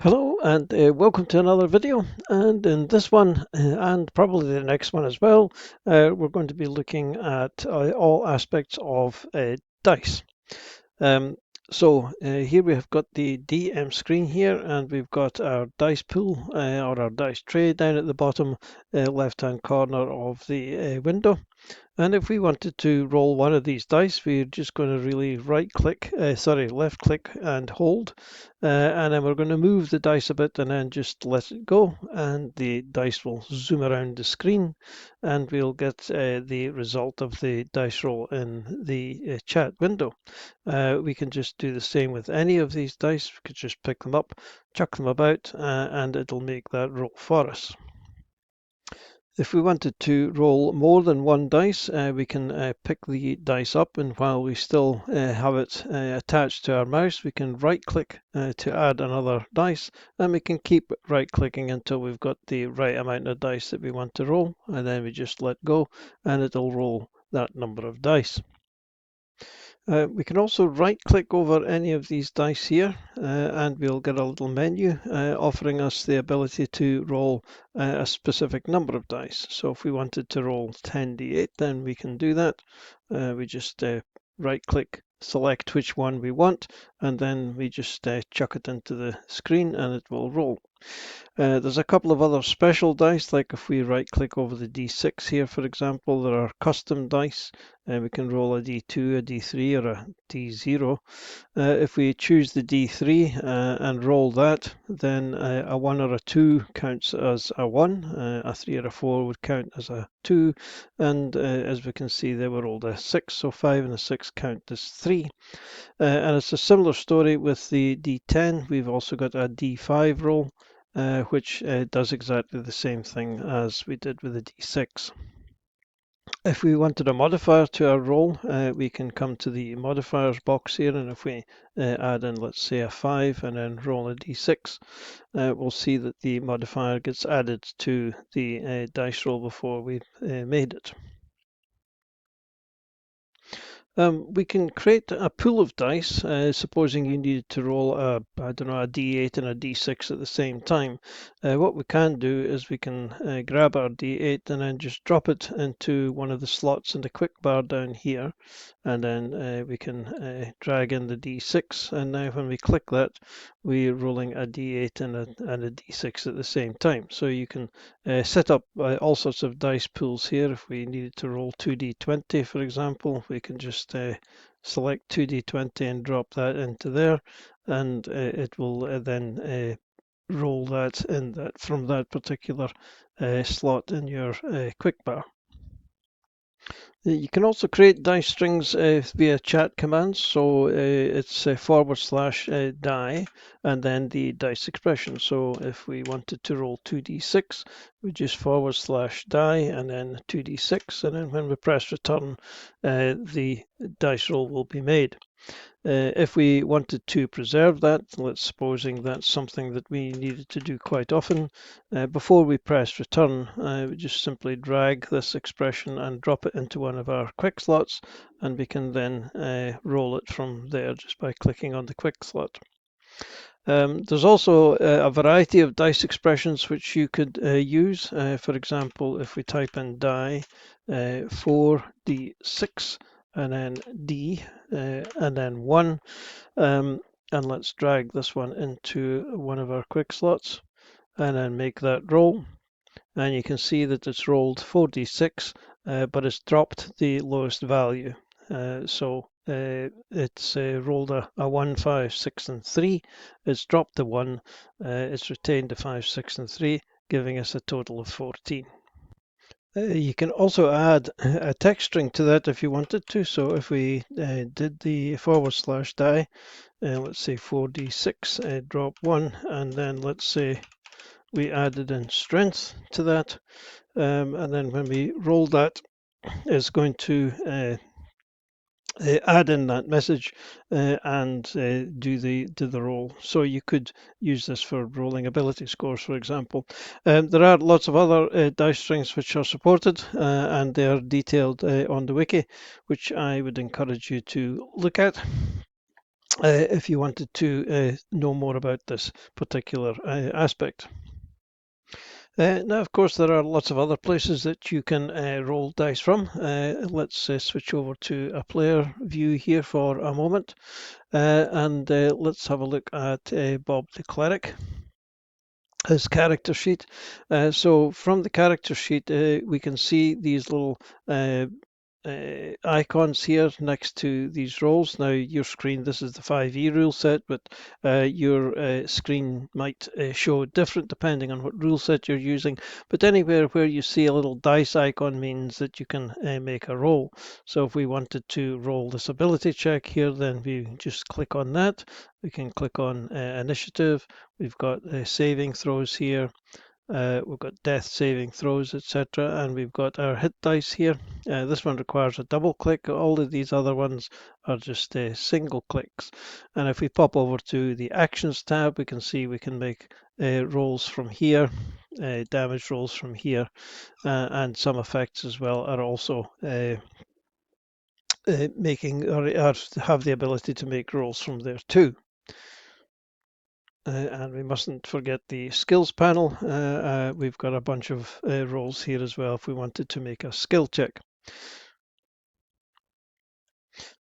Hello and welcome to another video, and in this one and probably the next one as well, we're going to be looking at all aspects of dice. Um, here we have got the DM screen here, and we've got our dice pool or our dice tray down at the bottom left hand corner of the window. And if we wanted to roll one of these dice, we're just going to really left click and hold. And then we're going to move the dice a bit and then just let it go. And the dice will zoom around the screen and we'll get the result of the dice roll in the chat window. We can just do the same with any of these dice. We could just pick them up, chuck them about, and it'll make that roll for us. If we wanted to roll more than one dice, we can pick the dice up, and while we still have it attached to our mouse, we can right click to add another dice, and we can keep right clicking until we've got the right amount of dice that we want to roll, and then we just let go and it'll roll that number of dice. We can also right click over any of these dice here and we'll get a little menu offering us the ability to roll a specific number of dice. So if we wanted to roll 10d8, then we can do that. We just right click, select which one we want, and then we just chuck it into the screen and it will roll. There's a couple of other special dice, like if we right click over the D6 here, for example, there are custom dice. We can roll a D2, a D3, or a D0. If we choose the D3 and roll that, then a 1 or a 2 counts as a 1, a 3 or a 4 would count as a 2, and as we can see, they were rolled a 6, so 5 and a 6 count as 3. And it's a similar story with the D10. We've also got a D5 roll, which does exactly the same thing as we did with the D6. If we wanted a modifier to our roll, we can come to the modifiers box here, and if we add in, let's say, a 5 and then roll a d6, we'll see that the modifier gets added to the dice roll before we made it. We can create a pool of dice, supposing you needed to roll a D8 and a D6 at the same time. What we can do is we can grab our D8 and then just drop it into one of the slots in the quick bar down here, and then we can drag in the D6, and now when we click that, we're rolling a D8 and a D6 at the same time. So you can set up all sorts of dice pools here. If we needed to roll 2d20, for example, we can just select 2d20 and drop that into there, and it will then roll that in from that particular slot in your quick bar. You can also create dice strings via chat commands. So it's /die and then the dice expression. So if we wanted to roll 2d6, we just /die and then 2d6. And then when we press return, the dice roll will be made. If we wanted to preserve that, let's supposing that's something that we needed to do quite often, before we press return, we just simply drag this expression and drop it into one of our quick slots, and we can then roll it from there just by clicking on the quick slot. There's also a variety of dice expressions which you could use. For example, if we type in die 4d6 and then D and then 1, and let's drag this one into one of our quick slots and then make that roll, and you can see that it's rolled 4d6 but it's dropped the lowest value, so it's rolled a 1, 5, 6 and 3. It's dropped the 1, it's retained the 5, 6 and 3, giving us a total of 14. You can also add a text string to that if you wanted to. So if we did the /die, let's say 4d6, drop 1, and then let's say we added in strength to that, and then when we roll that, it's going to add in that message and do the roll. So you could use this for rolling ability scores, for example. There are lots of other dice strings which are supported and they are detailed on the wiki, which I would encourage you to look at. if you wanted to know more about this particular aspect. Now, of course, there are lots of other places that you can roll dice from. Let's switch over to a player view here for a moment, and let's have a look at Bob the Cleric, his character sheet. So from the character sheet, we can see these little icons here next to these roles. Now your screen, this is the 5e rule set, but your screen might show different depending on what rule set you're using. But anywhere where you see a little dice icon means that you can make a roll. So if we wanted to roll this ability check here, then we just click on that. We can click on initiative. We've got saving throws here. We've got death saving throws, etc. And we've got our hit dice here. This one requires a double click. All of these other ones are just single clicks. And if we pop over to the actions tab, we can see we can make rolls from here, damage rolls from here, and some effects as well are also making or have the ability to make rolls from there too. And we mustn't forget the skills panel. We've got a bunch of roles here as well if we wanted to make a skill check.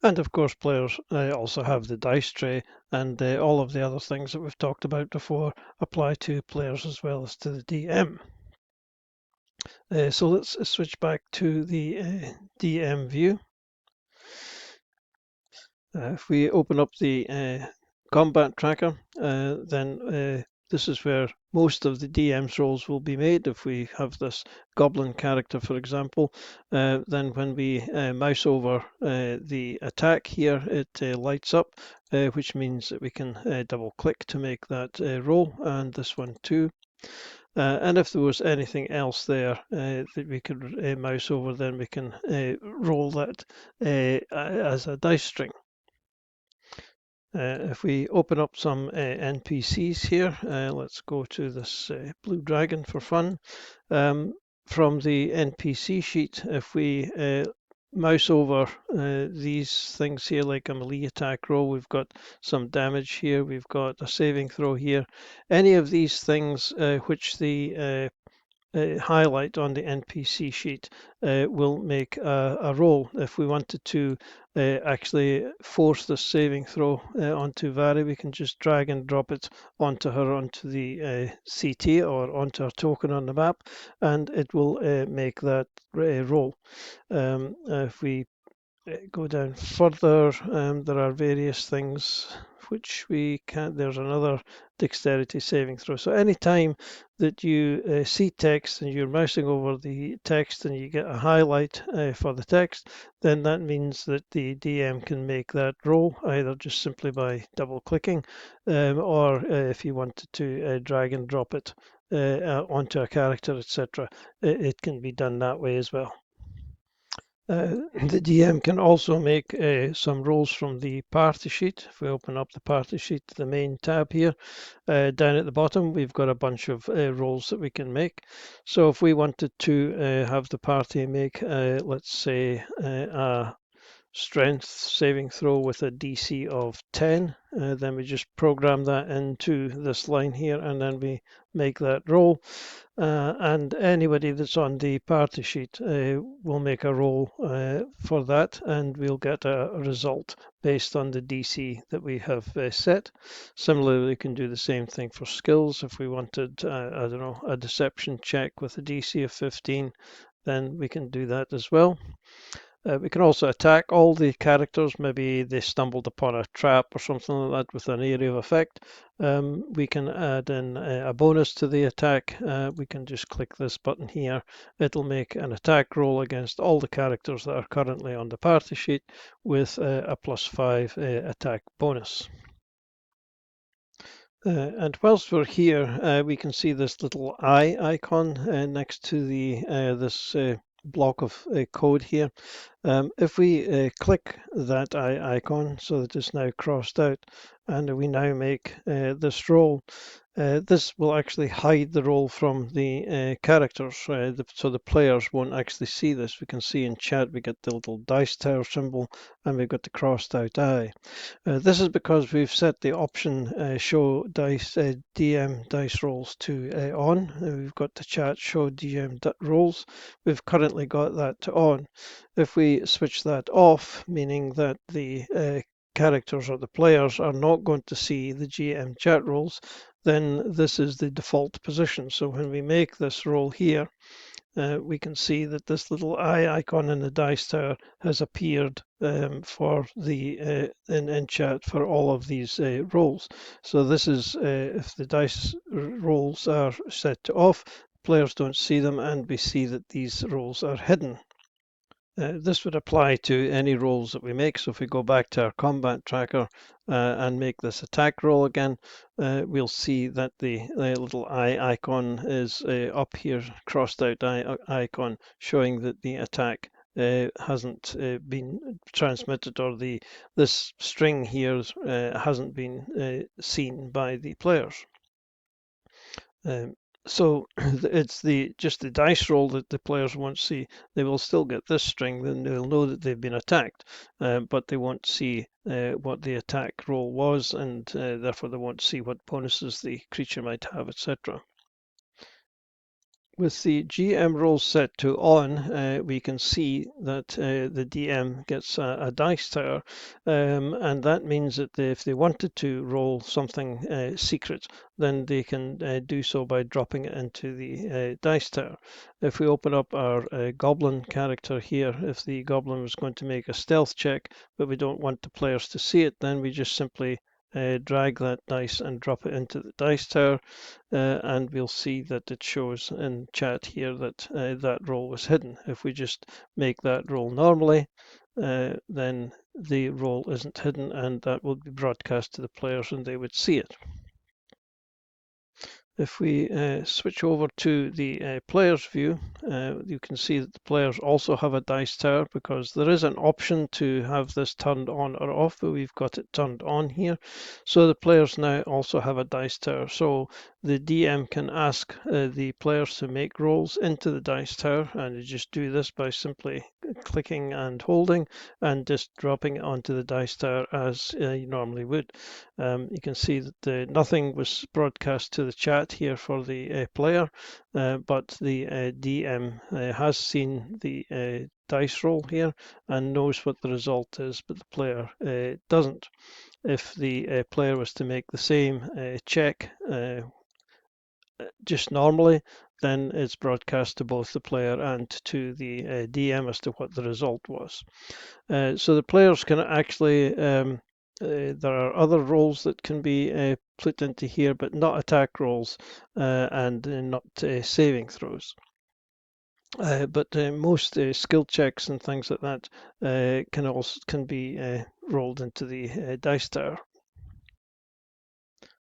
And of course, players also have the dice tray, and all of the other things that we've talked about before apply to players as well as to the DM. So let's switch back to the DM view. If we open up the combat tracker, then this is where most of the DM's rolls will be made. If we have this goblin character, for example, then when we mouse over the attack here, it lights up, which means that we can double click to make that roll, and this one too. And if there was anything else there that we could mouse over, then we can roll that as a dice string. If we open up some NPCs here, let's go to this blue dragon for fun. From the NPC sheet, if we mouse over these things here, like a melee attack roll, we've got some damage here, we've got a saving throw here. Any of these things which the highlight on the NPC sheet will make a roll. If we wanted to actually force the saving throw onto Vari, we can just drag and drop it onto her, onto the CT or onto her token on the map, and it will make that roll. If we go down further, there are various things which we can. There's another dexterity saving throw. So anytime that you see text and you're mousing over the text and you get a highlight for the text, then that means that the DM can make that roll either just simply by double clicking, or if you wanted to drag and drop it onto a character, etc. It can be done that way as well. The DM can also make some rolls from the party sheet. If we open up the party sheet, the main tab here, down at the bottom, we've got a bunch of rolls that we can make. So if we wanted to have the party make, let's say, a strength saving throw with a DC of 10, then we just program that into this line here, and then we make that roll. And anybody that's on the party sheet will make a roll for that, and we'll get a result based on the DC that we have set. Similarly, we can do the same thing for skills. If we wanted, I don't know, a deception check with a DC of 15, then we can do that as well. We can also attack all the characters. Maybe they stumbled upon a trap or something like that with an area of effect. We can add in a bonus to the attack. We can just click this button here. It'll make an attack roll against all the characters that are currently on the party sheet with a +5 attack bonus. And whilst we're here, we can see this little eye icon next to the this block of code here. If we click that eye icon so that it's now crossed out, and we now make this roll, This will actually hide the roll from the characters, so the players won't actually see this. We can see in chat we get the little dice tower symbol and we've got the crossed out eye. This is because we've set the option show dice DM dice rolls to on. We've got the chat show DM rolls. We've currently got that to on. If we switch that off, meaning that the characters or the players are not going to see the GM chat rolls, then this is the default position. So when we make this roll here, we can see that this little eye icon in the dice tower has appeared for the in chat for all of these rolls. So this is if the dice rolls are set to off, players don't see them, and we see that these rolls are hidden. This would apply to any rolls that we make. So if we go back to our combat tracker and make this attack roll again, we'll see that the little eye icon is up here, crossed out eye icon, showing that the attack hasn't been transmitted, or this string here hasn't been seen by the players. So it's just the dice roll that the players won't see. They will still get this string, then they'll know that they've been attacked, but they won't see what the attack roll was, and therefore they won't see what bonuses the creature might have, etc. With the GM roll set to on, we can see that the DM gets a dice tower, and that means that if they wanted to roll something secret, then they can do so by dropping it into the dice tower. If we open up our goblin character here, if the goblin was going to make a stealth check, but we don't want the players to see it, then we just simply drag that dice and drop it into the dice tower, and we'll see that it shows in chat here that that roll was hidden. If we just make that roll normally, then the roll isn't hidden, and that will be broadcast to the players and they would see it. If we switch over to the players view, you can see that the players also have a dice tower, because there is an option to have this turned on or off, but we've got it turned on here. So the players now also have a dice tower. So the DM can ask the players to make rolls into the dice tower, and you just do this by simply clicking and holding and just dropping it onto the dice tower as you normally would. You can see that nothing was broadcast to the chat here for the player, but the DM has seen the dice roll here and knows what the result is, but the player doesn't. If the player was to make the same check just normally, then it's broadcast to both the player and to the DM as to what the result was. So the players can actually there are other roles that can be put into here, but not attack rolls and not saving throws. But most skill checks and things like that can be rolled into the dice tower.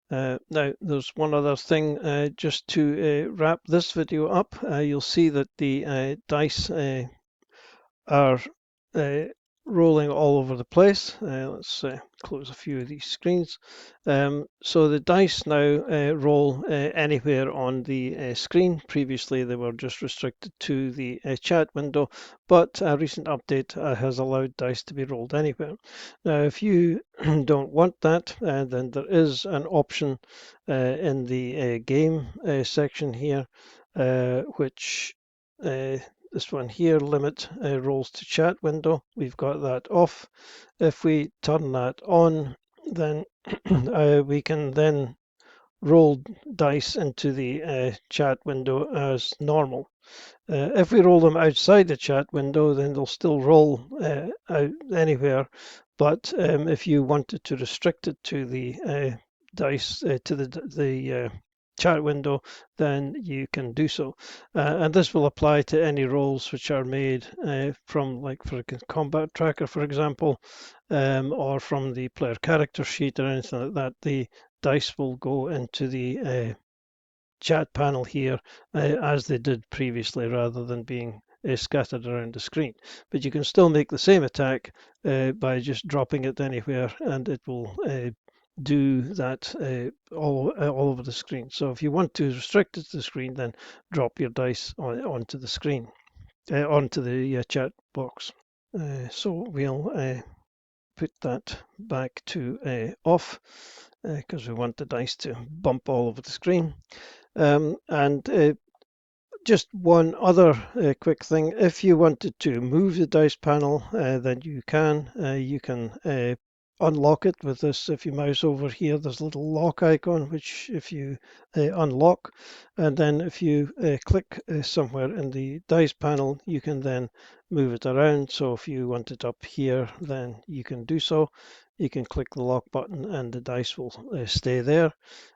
Now, there's one other thing just to wrap this video up. You'll see that the dice are rolling all over the place. Let's close a few of these screens. So the dice now roll anywhere on the screen. Previously, they were just restricted to the chat window, but a recent update has allowed dice to be rolled anywhere. Now, if you don't want that, then there is an option in the game section here, which this one here, limit rolls to chat window. We've got that off. If we turn that on, then we can then roll dice into the chat window as normal. If we roll them outside the chat window, then they'll still roll out anywhere. But if you wanted to restrict it to the dice, to the chat window, then you can do so. And this will apply to any rolls which are made from, like, for a combat tracker, for example, or from the player character sheet or anything like that. The dice will go into the chat panel here as they did previously, rather than being scattered around the screen. But you can still make the same attack by just dropping it anywhere, and it will do that all over the screen. So if you want to restrict it to the screen, then drop your dice onto the screen, onto the chat box. So we'll put that back to off because we want the dice to bump all over the screen. And just one other quick thing. If you wanted to move the dice panel, then you can. You can unlock it with this. If you mouse over here, there's a little lock icon, which if you unlock, and then if you click somewhere in the dice panel, you can then move it around. So if you want it up here, then you can do so. You can click the lock button and the dice will stay there.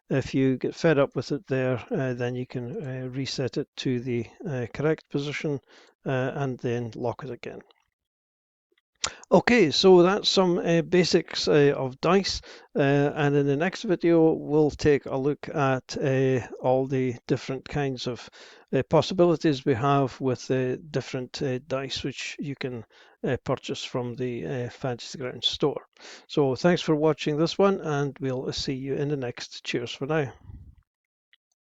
If you get fed up with it there, then you can reset it to the correct position and then lock it again. Okay, so that's some basics of dice, and in the next video we'll take a look at all the different kinds of possibilities we have with different dice which you can purchase from the Fantasy Grounds store. So thanks for watching this one, and we'll see you in the next. Cheers for now.